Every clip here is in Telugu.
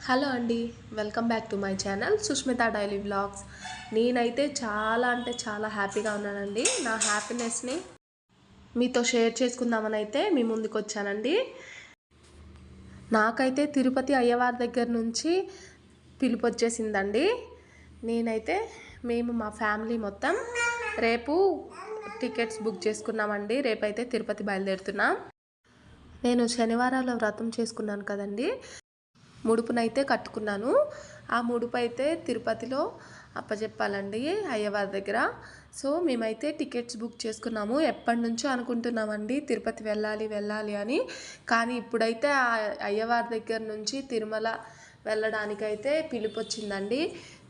హలో అండి, welcome back to my channel Sushmita daily vlogs. నేనైతే చాలా అంటే చాలా హ్యాపీగా ఉన్నానండి. నా హ్యాపీనెస్ని మీతో షేర్ చేసుకుందామని అయితే మీ ముందుకు వచ్చానండి. నాకైతే తిరుపతి అయ్యవారి దగ్గర నుంచి పిలుపు వచ్చేసిందండి. మేము మా ఫ్యామిలీ మొత్తం రేపు టికెట్స్ బుక్ చేసుకున్నామండి. రేపైతే తిరుపతి బయలుదేరుతున్నాం. నేను శనివారాల వ్రతం చేసుకున్నాను కదండి, ముడుపునైతే కట్టుకున్నాను. ఆ ముడుపు అయితే తిరుపతిలో అప్పచెప్పాలండి అయ్యవారి దగ్గర. సో మేమైతే టికెట్స్ బుక్ చేసుకున్నాము. ఎప్పటి నుంచో అనుకుంటున్నామండి తిరుపతి వెళ్ళాలి అని. కానీ ఇప్పుడైతే ఆ అయ్యవారి దగ్గర నుంచి తిరుమల వెళ్ళడానికైతే పిలుపు వచ్చిందండి.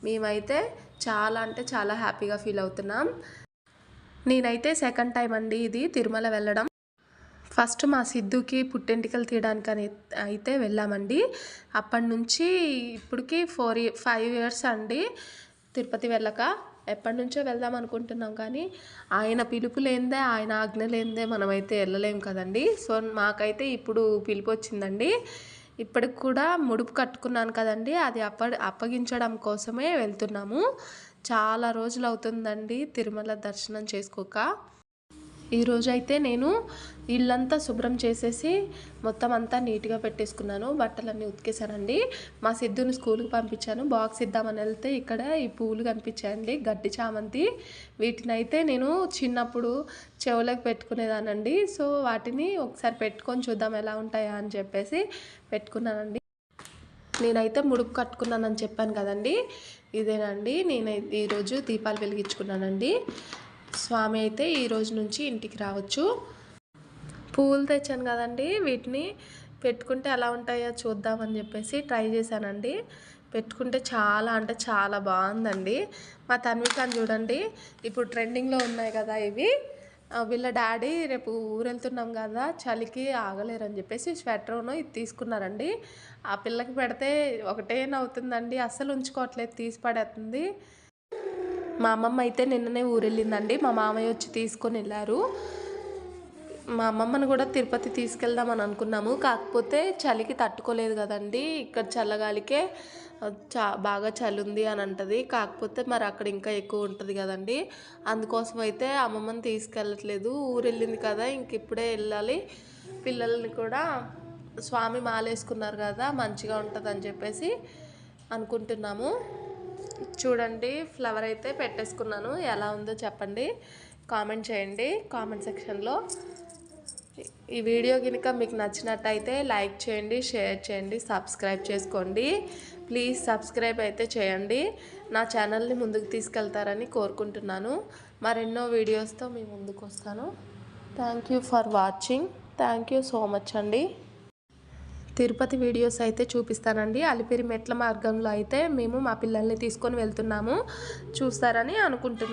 మేమైతే చాలా అంటే చాలా హ్యాపీగా ఫీల్ అవుతున్నాం. నేనైతే సెకండ్ టైం అండి ఇది తిరుమల వెళ్ళడం. ఫస్ట్ మా సిద్ధుకి పుట్టెంటికలు తీయడానికని అయితే వెళ్ళామండి. అప్పటి నుంచి ఇప్పటికి 5 ఇయర్స్ అండి తిరుపతి వెళ్ళక. ఎప్పటి నుంచో వెళ్దాం అనుకుంటున్నాం, కానీ ఆయన పిలుపు లేనిదే, ఆయన ఆజ్ఞ లేనిదే మనమైతే వెళ్ళలేం కదండి. సో మాకైతే ఇప్పుడు పిలుపు వచ్చిందండి. ఇప్పటికి కూడా ముడుపు కట్టుకున్నాను కదండి, అది అప్పగించడం కోసమే వెళ్తున్నాము. చాలా రోజులు అవుతుందండి తిరుమల దర్శనం చేసుకోక. ఈరోజైతే నేను ఇల్లంతా శుభ్రం చేసేసి మొత్తం అంతా నీట్గా పెట్టేసుకున్నాను. బట్టలన్నీ ఉతికేసానండి. మా సిద్ధుని స్కూల్కి పంపించాను. బాక్స్ ఇద్దామని వెళ్తే ఇక్కడ ఈ పూలు కనిపించాయండి, గడ్డి చామంతి. వీటిని అయితే నేను చిన్నప్పుడు చెవులకు పెట్టుకునేదానండి. సో వాటిని ఒకసారి పెట్టుకొని చూద్దాం ఎలా ఉంటాయా అని చెప్పేసి పెట్టుకున్నానండి. నేనైతే ముడుపు కట్టుకున్నానని చెప్పాను కదండి, ఇదేనండి. నేనైతే ఈరోజు దీపాలు వెలిగించుకున్నానండి. స్వామి అయితే ఈరోజు నుంచి ఇంటికి రావచ్చు. పువ్వులు తెచ్చాను కదండి, వీటిని పెట్టుకుంటే ఎలా ఉంటాయో చూద్దామని చెప్పేసి ట్రై చేశానండి. పెట్టుకుంటే చాలా అంటే చాలా బాగుందండి. మా తన్వికాని చూడండి, ఇప్పుడు ట్రెండింగ్లో ఉన్నాయి కదా ఇవి. వీళ్ళ డాడీ రేపు ఊరు వెళ్తున్నాం కదా, చలికి ఆగలేరని చెప్పేసి స్వెటర్ను ఇది తీసుకున్నారండి. ఆ పిల్లకి పెడితే ఒకటే నవ్వుతుందండి, అస్సలు ఉంచుకోవట్లేదు, తీసి పడేస్తుంది. మా అమ్మమ్మ అయితే నిన్ననే ఊరెళ్ళిందండి. మా మామయ్య వచ్చి తీసుకొని వెళ్ళారు. మా అమ్మమ్మను కూడా తిరుపతి తీసుకెళ్దామని అనుకున్నాము, కాకపోతే చలికి తట్టుకోలేదు కదండి. ఇక్కడ చల్లగాలికే బాగా చలి ఉంది అని అంటది. కాకపోతే మరి అక్కడ ఇంకా ఎక్కువ ఉంటుంది కదండి, అందుకోసం అయితే అమ్మమ్మని తీసుకెళ్ళట్లేదు. ఊరెళ్ళింది కదా, ఇంక ఇప్పుడే వెళ్ళాలి. పిల్లల్ని కూడా స్వామి మాలేసుకున్నారు కదా, మంచిగా ఉంటుందని చెప్పేసి అనుకుంటున్నాము. చూడండి, ఫ్లవర్ అయితే పెట్టేసుకున్నాను. ఎలా ఉందో చెప్పండి, కామెంట్ చేయండి కామెంట్ సెక్షన్లో. ఈ వీడియో కనుక మీకు నచ్చినట్టయితే లైక్ చేయండి, షేర్ చేయండి, సబ్స్క్రైబ్ చేసుకోండి. ప్లీజ్ సబ్స్క్రైబ్ అయితే చేయండి. నా ఛానల్ని ముందుకు తీసుకెళ్తారని కోరుకుంటున్నాను. మరెన్నో వీడియోస్తో మీ ముందుకు వస్తాను. Thank you for watching. Thank you so much అండి. తిరుపతి వీడియోస్ అయితే చూపిస్తానండి. అలిపిరి మెట్ల మార్గంలో అయితే మేము మా పిల్లల్ని తీసుకొని వెళ్తున్నాము, చూస్తారని అనుకుంటున్నాను.